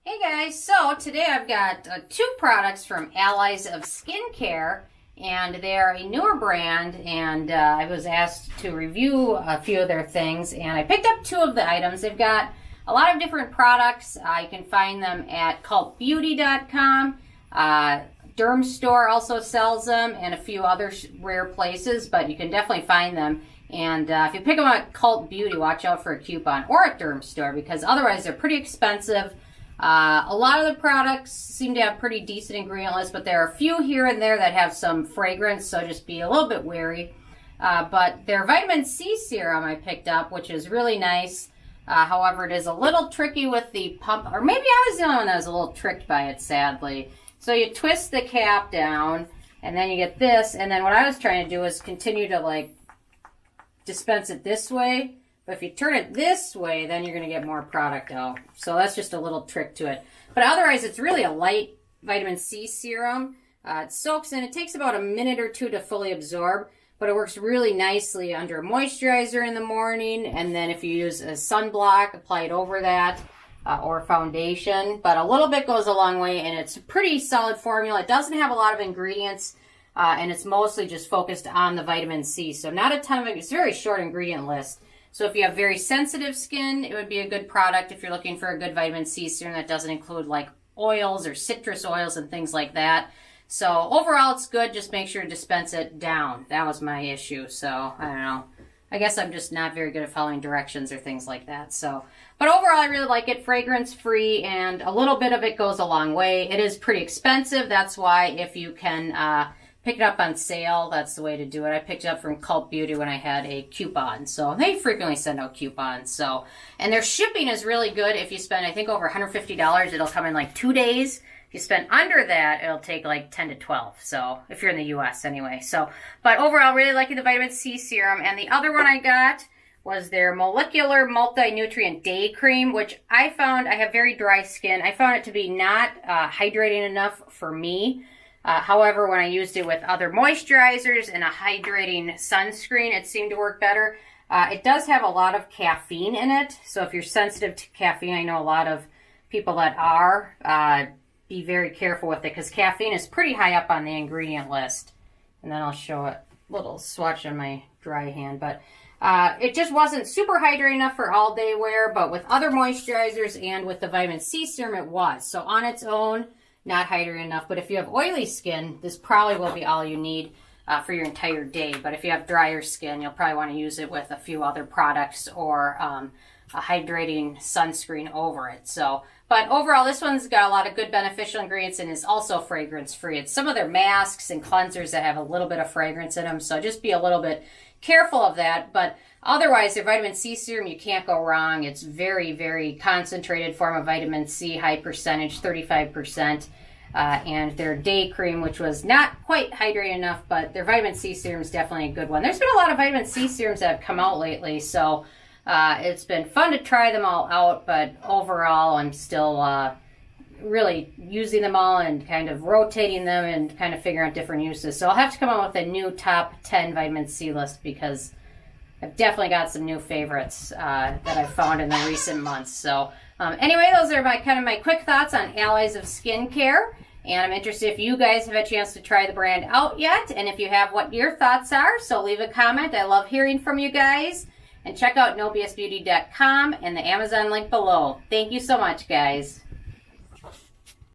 Hey guys, so today I've got two products from Allies of Skincare, and they're a newer brand, and I was asked to review a few of their things, and I picked up two of the items. They've got a lot of different products. You can find them at cultbeauty.com. Derm Store also sells them, and a few other rare places, but you can definitely find them. And if you pick them at Cult Beauty, watch out for a coupon, or at Derm Store, because otherwise they're pretty expensive. A lot of the products seem to have pretty decent ingredient lists, but there are a few here and there that have some fragrance, so just be a little bit wary. But their Vitamin C Serum I picked up, which is really nice. However, it is a little tricky with the pump, or maybe I was the only one that was a little tricked by it, sadly. So you twist the cap down, and then you get this, and then what I was trying to do is continue to dispense it this way. But if you turn it this way, then you're going to get more product out. So that's just a little trick to it. But otherwise, it's really a light vitamin C serum. It soaks in. It takes about a minute or two to fully absorb, but it works really nicely under a moisturizer in the morning. And then if you use a sunblock, apply it over that, or foundation. But a little bit goes a long way, and it's a pretty solid formula. It doesn't have a lot of ingredients, and it's mostly just focused on the vitamin C. So not a ton of it. It's a very short ingredient list. So if you have very sensitive skin, it would be a good product if you're looking for a good vitamin C serum that doesn't include oils or citrus oils and things like that. So overall, it's good. Just make sure to dispense it down. That was my issue. So I don't know. I guess I'm just not very good at following directions or things like that. But overall, I really like it. Fragrance free, and a little bit of it goes a long way. It is pretty expensive. That's why if you can pick it up on sale, that's the way to do it. I picked it up from Cult Beauty when I had a coupon. So they frequently send out coupons. And their shipping is really good. If you spend, I think, over $150, it'll come in 2 days. If you spend under that, it'll take 10 to 12. So if you're in the US anyway. But overall, really liking the Vitamin C Serum. And the other one I got was their Molecular Multi-Nutrient Day Cream, which I found, I have very dry skin. I found it to be not hydrating enough for me. However, when I used it with other moisturizers and a hydrating sunscreen, it seemed to work better. It does have a lot of caffeine in it, so if you're sensitive to caffeine, I know a lot of people that are, be very careful with it, because caffeine is pretty high up on the ingredient list. And then I'll show a little swatch on my dry hand, but it just wasn't super hydrating enough for all day wear, but with other moisturizers and with the Vitamin C Serum, it was. So on its own, not hydrating enough, but if you have oily skin, this probably will be all you need for your entire day. But if you have drier skin, you'll probably want to use it with a few other products or a hydrating sunscreen over it. But overall, this one's got a lot of good beneficial ingredients and is also fragrance free. It's some of their masks and cleansers that have a little bit of fragrance in them, so just be a little bit careful of that. But otherwise, their Vitamin C Serum, you can't go wrong. It's very, very concentrated form of vitamin C, high percentage, 35%. And their day cream, which was not quite hydrating enough, but their Vitamin C Serum is definitely a good one. There's been a lot of Vitamin C Serums that have come out lately, so it's been fun to try them all out, but overall, I'm still really using them all and kind of rotating them and kind of figuring out different uses. So I'll have to come up with a new top 10 vitamin C list, because I've definitely got some new favorites that I've found in the recent months. Anyway, those are my quick thoughts on Allies of Skincare. And I'm interested if you guys have a chance to try the brand out yet, and if you have, what your thoughts are. So leave a comment. I love hearing from you guys. And check out nobsbeauty.com and the Amazon link below. Thank you so much, guys.